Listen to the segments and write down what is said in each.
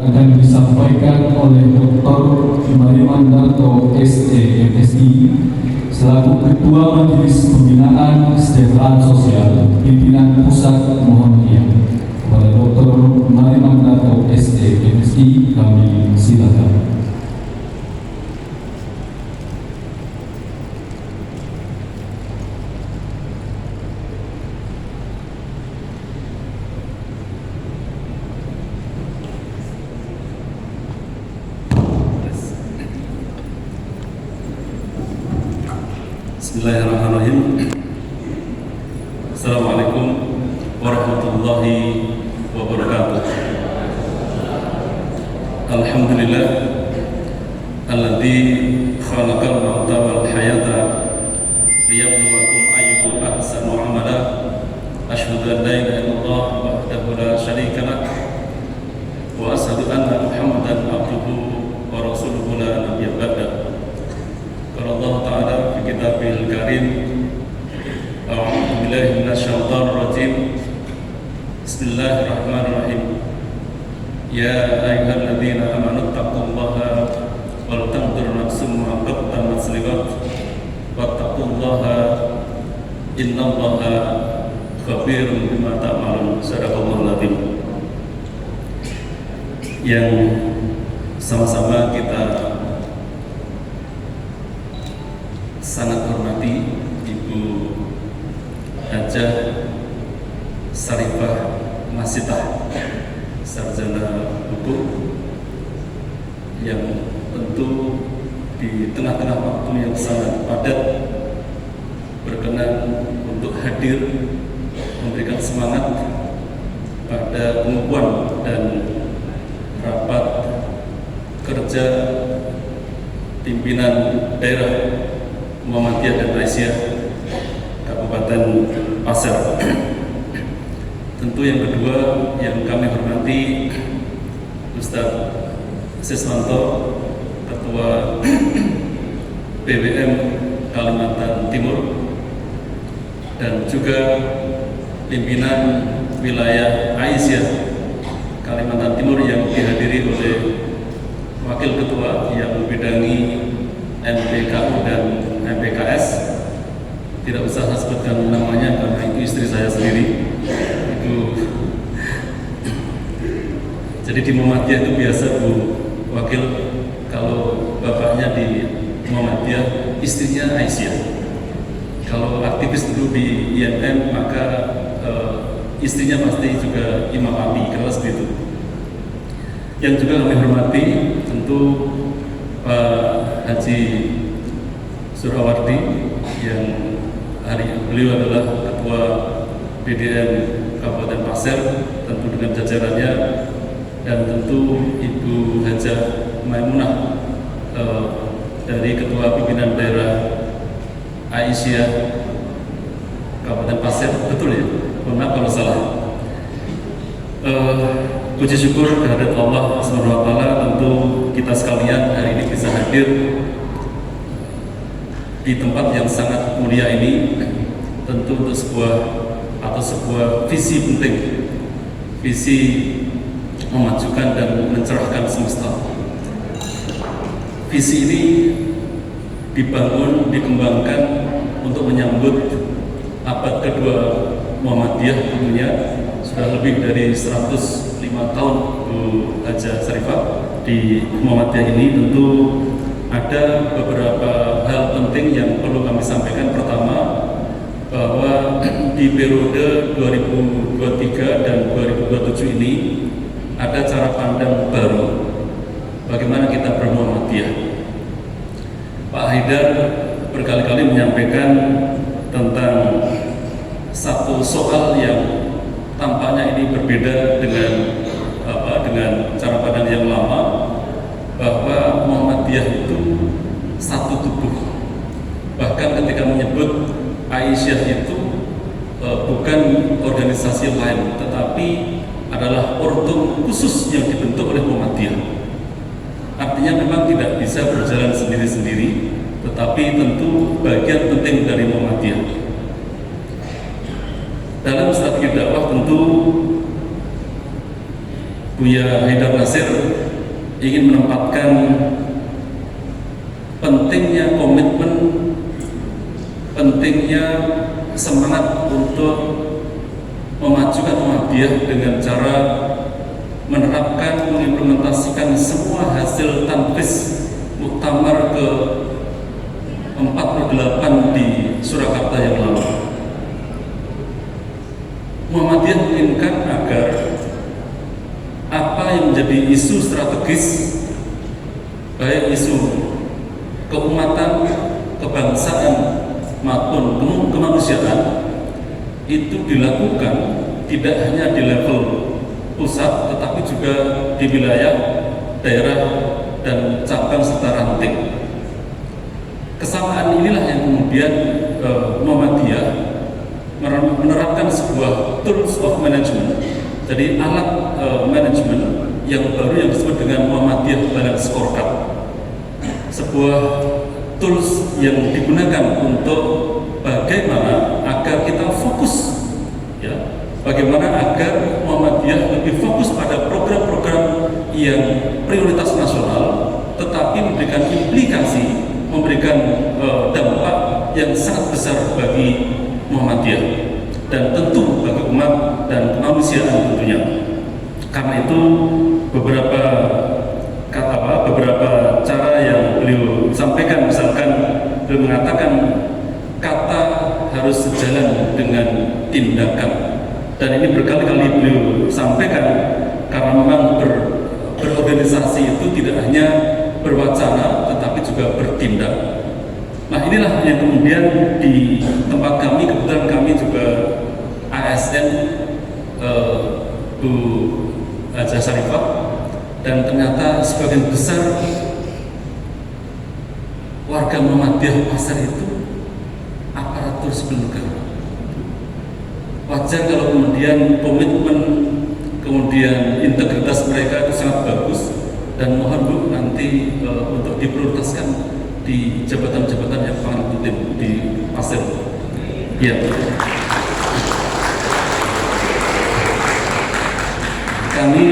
akan disampaikan oleh Dr. Marimandarto SE MSI selaku Ketua Majelis Pembinaan Kesejahteraan Sosial Pimpinan Pusat Muhammadiyah. Kepada Dr. Marimandarto SE MSI kami silakan. Bismillahirrahmanirrahim. Assalamualaikum warahmatullahi wabarakatuh. Alhamdulillah alladzi khalaqal mauta wal hayata liyabluwakum ayyukum ahsanu amala. Asyhadu an la ilaha illallah wahdahu la syarika lah wa asyhadu anna Muhammadan abduhu wa rasuluhu la nabiyya ba'da. Qala Allah Ta'ala fi Kitabil Karim, A'udzu billahi minasyaitonir rajim. Bismillahirrahmanirrahim. Ya ayyuhalladzina amanu taqullaha wal tanzur nafsum ma qaddamat lighad wattaqullaha innallaha khabirun bima ta'malun. Sadaqallahul adzim. Yang sama-sama kita sangat hormati Ibu Hajah Sarifah Masitah, sarjana hukum, yang tentu di tengah-tengah waktu yang sangat padat berkenan untuk hadir memberikan semangat pada pengukuhan dan rapat kerja pimpinan daerah Muhammadiyah dan Aisyah Kabupaten Pasir. Tentu yang kedua yang kami hormati Ustaz Siswanto, Ketua BWM Kalimantan Timur, dan juga pimpinan wilayah Aisyah Kalimantan Timur yang dihadiri oleh Wakil Ketua yang membidangi MPKU dan MPKS. Tidak usah saya sebutkan namanya karena itu istri saya sendiri. Jadi di Muhammadiyah itu biasa Bu Wakil, kalau bapaknya di Muhammadiyah, istrinya Aisyah. Kalau aktivis dulu di IMM, maka istrinya pasti juga Imam Abi, kalau seperti itu. Yang juga kami hormati tentu Pak Haji Surawardi, yang beliau adalah Ketua BDM Kabupaten Pasir, tentu dengan jajarannya, dan tentu Ibu Hajah Maimunah dari Ketua Pimpinan Daerah Aisyah Kabupaten Pasir, betul ya? Mohon maaf kalau salah. Puji syukur kehadirat Allah SWT, tentu kita sekalian hari ini bisa hadir di tempat yang sangat mulia ini, tentu untuk sebuah visi penting, visi memajukan dan mencerahkan semesta. Visi ini dibangun, dikembangkan untuk menyambut abad kedua Muhammadiyah, tentunya sudah lebih dari 105 tahun Bu Hajah Sarifah di Muhammadiyah ini. Tentu ada beberapa hal penting yang perlu kami sampaikan. Pertama, bahwa di periode 2023 dan 2027 ini ada cara pandang baru bagaimana kita bermuhammadiyah. Pak Haidar berkali-kali menyampaikan tentang satu soal yang tampaknya ini berbeda dengan cara pandang yang lama, bahwa Muhammadiyah itu satu tubuh. Bahkan ketika menyebut Aisyah itu bukan organisasi lain, tetapi adalah ortum khusus yang dibentuk oleh Muhammadiyah. Artinya memang tidak bisa berjalan sendiri-sendiri, tetapi tentu bagian penting dari Muhammadiyah. Dalam strategi dakwah tentu Buya Haidar Nasir ingin menempatkan pentingnya komitmen, pentingnya semangat untuk memajukan Muhammadiyah dengan cara menerapkan, mengimplementasikan semua hasil tanfis muktamar ke 48 di Surakarta yang lalu. Muhammadiyah menginginkan agar apa yang menjadi isu strategis, baik isu keumatan, kebangsaan maupun kemanusiaan, itu dilakukan tidak hanya di level pusat, tetapi juga di wilayah, daerah, dan cabang serta ranting. Kesamaan inilah yang kemudian Muhammadiyah menerapkan sebuah tools of management, jadi alat manajemen yang baru yang disebut dengan Muhammadiyah Balance Scorecard, sebuah tools yang digunakan untuk bagaimana agar kita fokus, ya, bagaimana agar Muhammadiyah lebih fokus pada program-program yang prioritas nasional, tetapi memberikan implikasi, memberikan dampak yang sangat besar bagi Muhammadiyah dan tentu bagi umat dan kemanusiaan tentunya. Karena itu beberapa cara yang beliau sampaikan, misalkan beliau mengatakan kata harus sejalan dengan tindakan, dan ini berkali-kali beliau sampaikan karena memang berorganisasi itu tidak hanya berwacana tetapi juga bertindak. Nah, inilah yang kemudian di tempat kami, kebetulan kami juga ASN Bu Haja Sarifah, dan ternyata sebagian besar warga Muhammadiyah Pasar itu aparatur sipil negara. Wajar kalau kemudian komitmen, kemudian integritas mereka itu sangat bagus, dan mohon Bu nanti untuk diprioritaskan di jabatan-jabatan yang paling penting di Pasir. Ya. Kami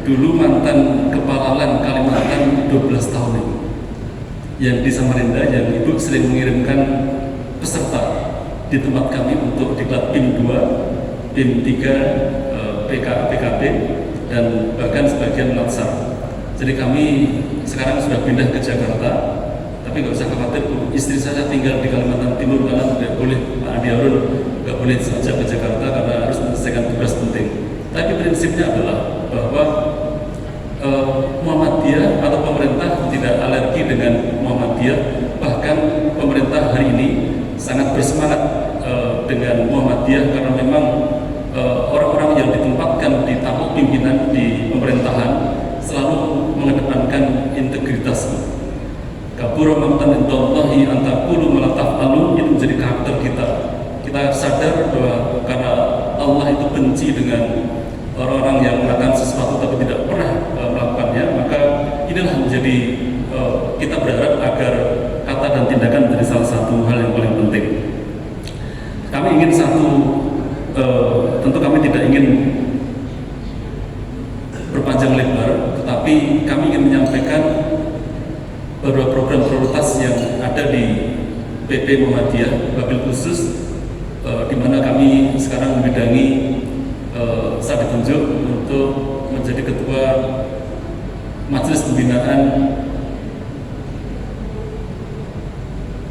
dulu mantan Kepala LAN Kalimantan 12 tahun ini, yang di Samarinda, yang Ibu sering mengirimkan peserta di tempat kami untuk diklat PIM 2, PIM 3, PKB, dan bahkan sebagian Latsar. Jadi kami sekarang sudah pindah ke Jakarta, tapi nggak usah khawatir, istri saya tinggal di Kalimantan Timur karena tidak boleh, Pak Andi Harun nggak boleh saja ke Jakarta karena harus menyelesaikan tugas penting. Tapi prinsipnya adalah bahwa Muhammadiyah atau pemerintah tidak alergi dengan Muhammadiyah, bahkan pemerintah hari ini sangat bersemangat dengan Muhammadiyah karena memang orang-orang yang ditempatkan di tampuk pimpinan di pemerintahan selalu mengedepankan integritas. Kabura maqtan indallahi an taqulu ma la taf'alun, itu menjadi karakter kita. Kita sadar bahwa karena Allah itu benci dengan orang-orang yang melakukan sesuatu tapi tidak pernah melakukannya, maka inilah menjadi kita berharap agar kata dan tindakan menjadi salah satu hal yang paling penting. Kami ingin tentu kami tidak ingin berpanjang lebar, tetapi kami ingin menyampaikan beberapa program prioritas yang ada di PP Muhammadiyah wabil khusus, di mana kami sekarang membidangi, saya ditunjuk untuk menjadi ketua Majelis Pembinaan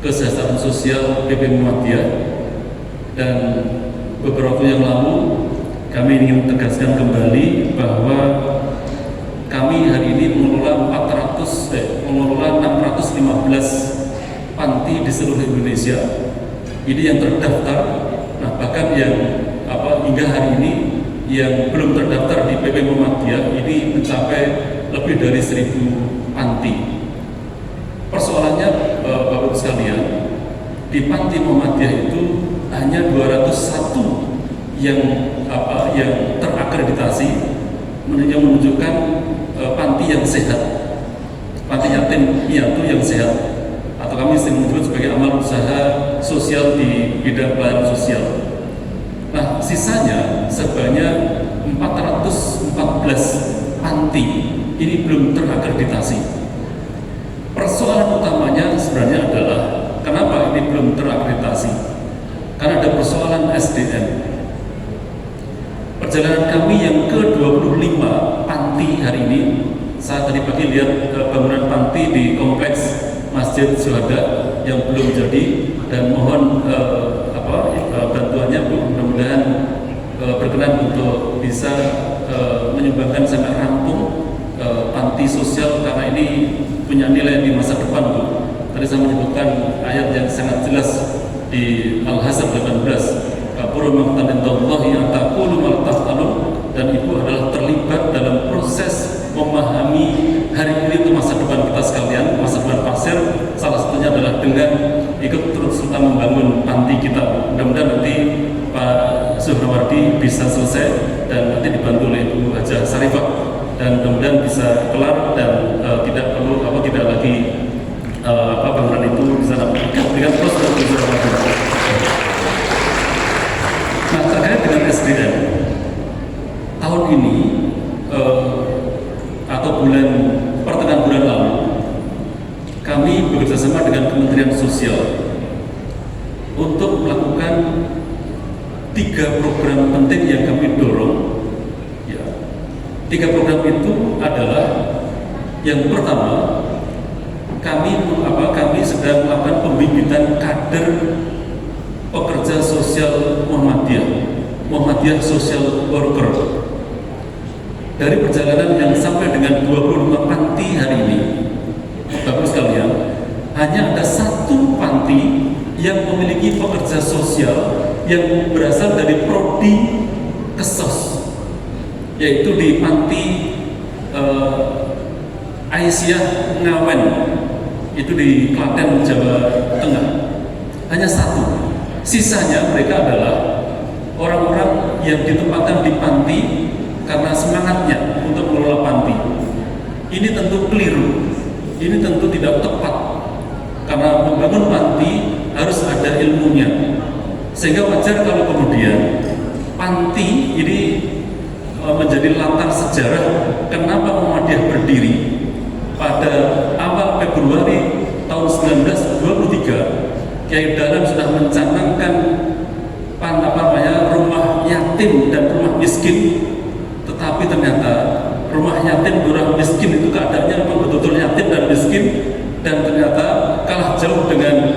Kesejahteraan Sosial PP Muhammadiyah, dan beberapa waktu yang lalu kami ingin tegaskan kembali bahwa kami hari ini mengelola 615 panti di seluruh Indonesia. Ini yang terdaftar. Nah, bahkan yang hingga hari ini yang belum terdaftar di PP Muhammadiyah ini mencapai lebih dari 1000 panti. Persoalannya, Bapak-Ibu sekalian, di panti Muhammadiyah itu hanya 201 yang terakreditasi, yang menunjukkan panti yang sehat, panti yatim piatu yang sehat, atau kami sering menyebut sebagai amal usaha sosial di bidang pelayanan sosial. Nah, sisanya sebanyak 414 panti ini belum terakreditasi. Persoalan utamanya sebenarnya adalah kenapa ini belum terakreditasi? Karena ada persoalan SDM. Perjalanan kami yang ke-25 panti hari ini, saya tadi pagi lihat bangunan panti di kompleks Masjid Syuhada yang belum jadi, dan mohon bantuannya Bu, mudah-mudahan berkenan untuk bisa menyumbangkan sampai rampung panti sosial, karena ini punya nilai di masa depan Bu. Tadi saya menyebutkan ayat yang sangat jelas di Al-Hasr 18, Kapurun maqtanintallahi ataqulu maltahtalun, dan ibu adalah terlibat dalam proses memahami hari ini untuk masa depan kita sekalian, masa depan pasir. Salah satunya adalah dengan ikut terus serta membangun panti kita. Mudah-mudahan nanti Pak Suhrawardi bisa selesai dan nanti dibantu oleh Ibu Hajah Sarifah, dan mudah-mudahan bisa kelar dan tidak perlu tidak lagi bangunan itu bisa dengan terus berjalan. Nah, terkait dengan SDM, tahun ini atau pertengahan bulan lalu, kami bekerjasama dengan Kementerian Sosial untuk melakukan 3 program penting yang kami dorong. Ya, 3 program itu adalah, yang pertama, kami sedang melakukan pembibitan kader pekerja sosial Muhammadiyah Social Worker. Dari perjalanan yang sampai dengan 25 panti hari ini, Bapak sekalian, hanya ada 1 panti yang memiliki pekerja sosial yang berasal dari prodi Kesos, yaitu di panti Aisyah Ngawen, itu di Klaten, Jawa Tengah. Hanya 1. Sisanya mereka adalah orang-orang yang ditempatkan di panti karena semangatnya untuk mengelola panti. Ini tentu keliru, ini tentu tidak tepat, karena membangun panti harus ada ilmunya. Sehingga wajar kalau kemudian panti ini menjadi latar sejarah kenapa Muhammadiyah berdiri pada awal Februari tahun 1923. Kiai Dahlan sudah mencanangkan rumah yatim dan rumah miskin, tetapi ternyata rumah yatim dan rumah miskin itu keadaannya memang betul-betul yatim dan miskin, dan ternyata kalah jauh dengan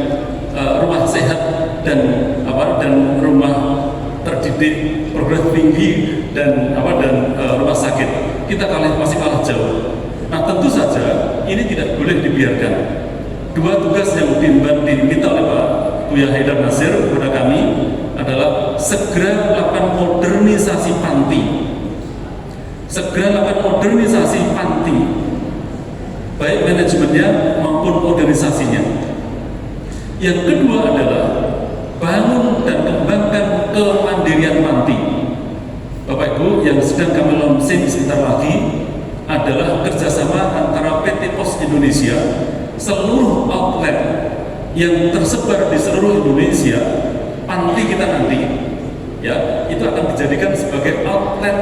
rumah sehat dan rumah terdidik progres tinggi dan rumah sakit. Kita masih kalah jauh. Nah, tentu saja ini tidak boleh dibiarkan. 2 tugas yang diminta oleh Pak Buya Haidar Nasir kepada kami adalah segera melakukan modernisasi panti. Segera melakukan modernisasi panti, baik manajemennya maupun organisasinya. Yang kedua adalah bangun dan kembangkan kemandirian panti. Bapak Ibu, yang sedang kami launching sebentar lagi adalah kerjasama antara PT Pos Indonesia, seluruh outlet yang tersebar di seluruh Indonesia. Panti kita nanti ya itu akan dijadikan sebagai outlet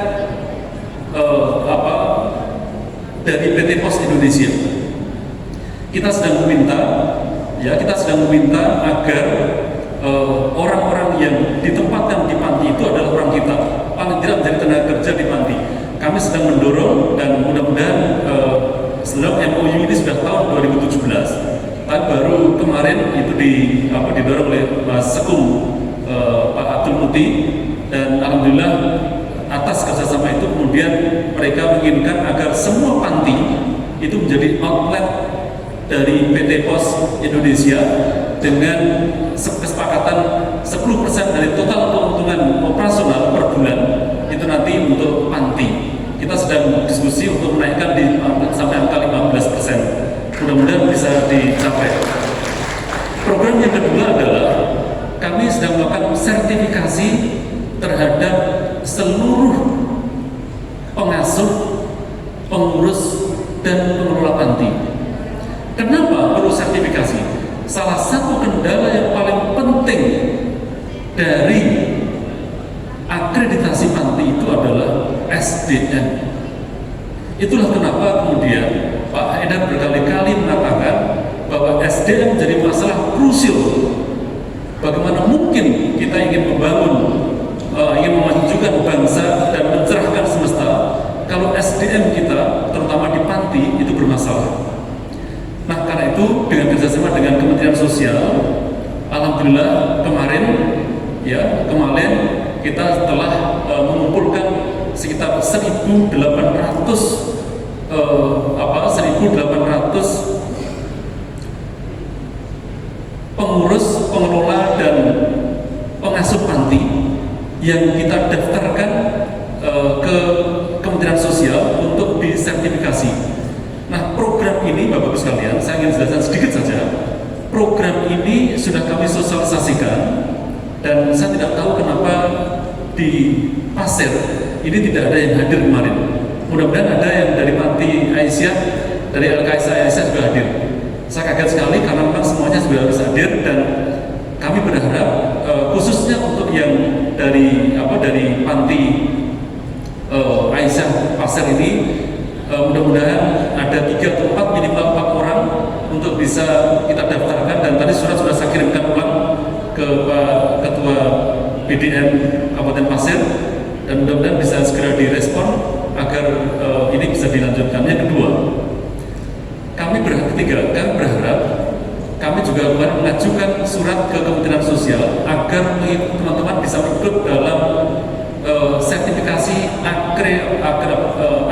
dari PT Pos Indonesia. Kita sedang meminta agar orang-orang yang ditempatkan di panti itu adalah orang kita, paling tidak menjadi tenaga kerja di panti. Kami sedang mendorong, dan mudah-mudahan setelah MOU ini sudah tahun 2017, tapi baru kemarin itu didorong oleh Mas Sekum, Pak Abdul Muti, dan alhamdulillah atas kerjasama itu kemudian mereka menginginkan agar semua panti itu menjadi outlet dari PT Pos Indonesia dengan kesepakatan 10% dari total keuntungan operasional per bulan itu nanti untuk panti. Kita sedang diskusi untuk menaikkan sampai angka 15%. Mudah-mudahan bisa dicapai. Program yang kedua adalah kami sedang melakukan sertifikasi terhadap seluruh pengasuh, pengurus, dan pengelola panti. Kenapa perlu sertifikasi? Salah satu kendala yang paling penting dari akreditasi panti itu adalah SDM. Itulah kenapa kemudian Pak Haidar berkali-kali mengatakan bahwa SDM menjadi masalah krusial. Bagaimana mungkin kita ingin membangun, ingin memajukan bangsa dan mencerahkan semesta kalau SDM kita, terutama di panti, itu bermasalah. Nah, karena itu dengan kerjasama dengan Kementerian Sosial, alhamdulillah kemarin kita telah mengumpulkan sekitar 1.800 pengurus, pengelola dan pengasuh panti yang kita daftarkan ke Kementerian Sosial untuk disertifikasi. Nah, program ini Bapak-Ibu sekalian, saya ingin jelaskan sedikit saja. Program ini sudah kami sosialisasikan dan saya tidak tahu kenapa di Pasir ini tidak ada yang hadir kemarin. Mudah-mudahan ada yang dari Panti Aisyah, dari LKSA Aisyah juga hadir. Saya kaget sekali karena memang semuanya sudah harus hadir dan kami berharap khususnya untuk yang dari Panti Aisyah Pasir ini mudah-mudahan ada 3 atau 4 minimal 4 orang untuk bisa kita daftarkan, dan tadi sudah saya kirimkan ulang ke Pak Ketua BDN Kabupaten Pasir dan mudah-mudahan bisa segera direspon agar ini bisa dilanjutkan. Yang kedua, kami berharap kami juga kemarin mengajukan surat ke Kementerian Sosial agar teman-teman bisa ikut dalam sertifikasi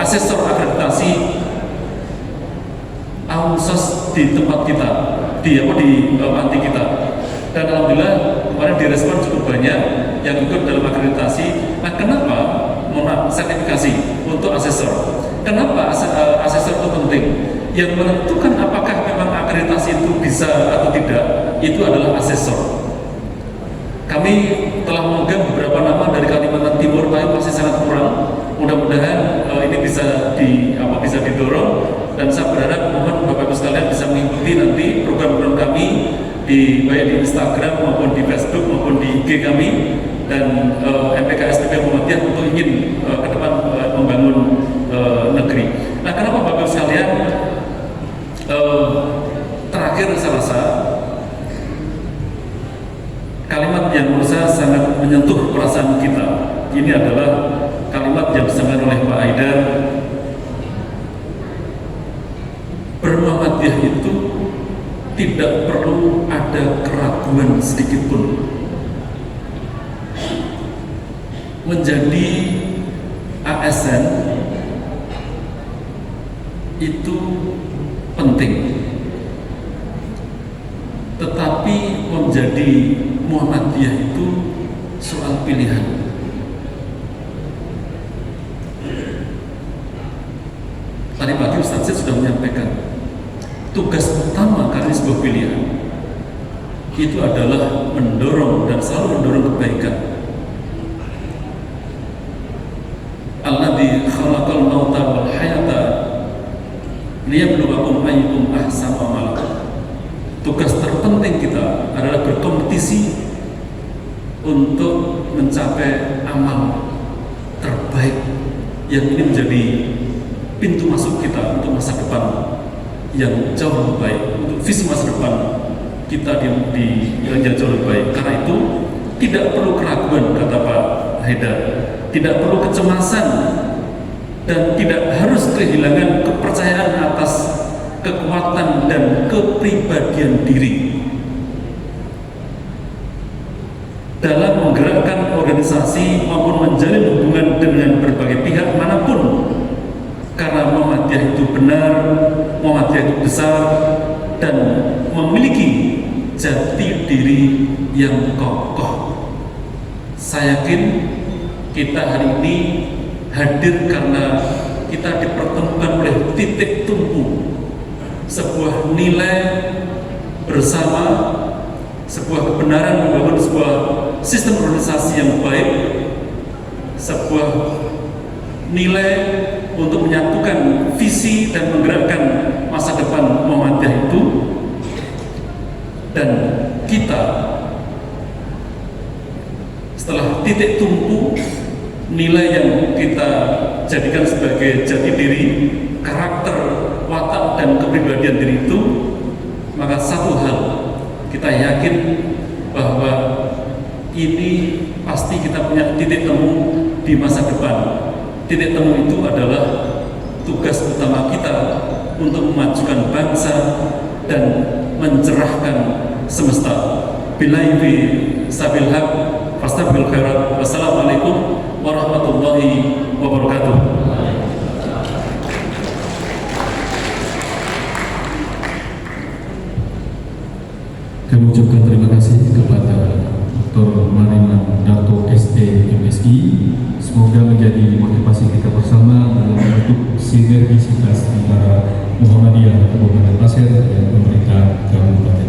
asesor akreditasi AUSOS di tempat kita, di panti kita. Dan alhamdulillah kemarin direspon cukup banyak yang ikut dalam akreditasi. Nah, kenapa sertifikasi untuk asesor? Kenapa asesor itu penting? Yang menentukan apakah memang akreditasi itu bisa atau tidak, itu adalah asesor. Kami telah memegang beberapa nama dari Kalimantan Timur, tapi masih sangat kurang. Mudah-mudahan ini bisa didorong, dan saya berharap mohon Bapak-Ibu sekalian bisa mengikuti nanti program-program kami baik di Instagram maupun di Facebook maupun di IG kami, dan MPK-SPP Muhammadiyah untuk ingin ke depan membangun negeri. Nah, kenapa Bapak-Ibu sekalian? Terakhir saya rasa kalimat yang menurut saya sangat menyentuh perasaan kita. Ini adalah kalimat yang disampaikan oleh Pak Haidar. Bermuhammadiyah itu tidak perlu ada keraguan sedikit pun. Menjadi ASN itu penting, tetapi menjadi Muhammadiyah itu soal pilihan. Tadi pagi Ustaz Syed sudah menyampaikan tugas utama karena sebuah pilihan itu adalah mendorong dan selalu mendorong kebaikan. Alladzi khalaqal mauta wal hayata liyabluwakum ayyukum ahsanu amala. Tugas terpenting kita adalah berkompetisi untuk mencapai amal terbaik yang ini menjadi pintu masuk kita untuk masa depan yang jauh lebih baik, untuk visi masa depan kita yang jauh lebih baik. Karena itu tidak perlu keraguan, kata Pak Haidar, tidak perlu kecemasan, dan tidak harus kehilangan kepercayaan atas kekuatan dan kepribadian diri dalam menggerakkan organisasi maupun menjalin hubungan dengan berbagai pihak manapun, karena Muhammadiyah itu benar, Muhammadiyah itu besar dan memiliki jati diri yang kokoh. Saya yakin kita hari ini hadir karena kita dipertemukan oleh titik tumpu sebuah nilai bersama, sebuah kebenaran membangun sebuah sistem organisasi yang baik, sebuah nilai untuk menyatukan visi dan menggerakkan masa depan Muhammadiyah itu. Dan kita setelah titik tumpu nilai yang kita jadikan sebagai jati diri, karakter, watak, dan kepribadian diri itu, maka satu hal kita yakin bahwa ini pasti kita punya titik temu di masa depan. Titik temu itu adalah tugas utama kita untuk memajukan bangsa dan mencerahkan semesta. Billahi fi sabil haq fastabil khairat. Wassalamualaikum warahmatullahi wabarakatuh. Kami ucapkan terima kasih kepada Dr. Mariman Darto ST MSI. Semoga menjadi motivasi kita bersama dalam bentuk sinergisitas antara Muhammadiyah Kabupaten Pasir dan pemerintah Kabupaten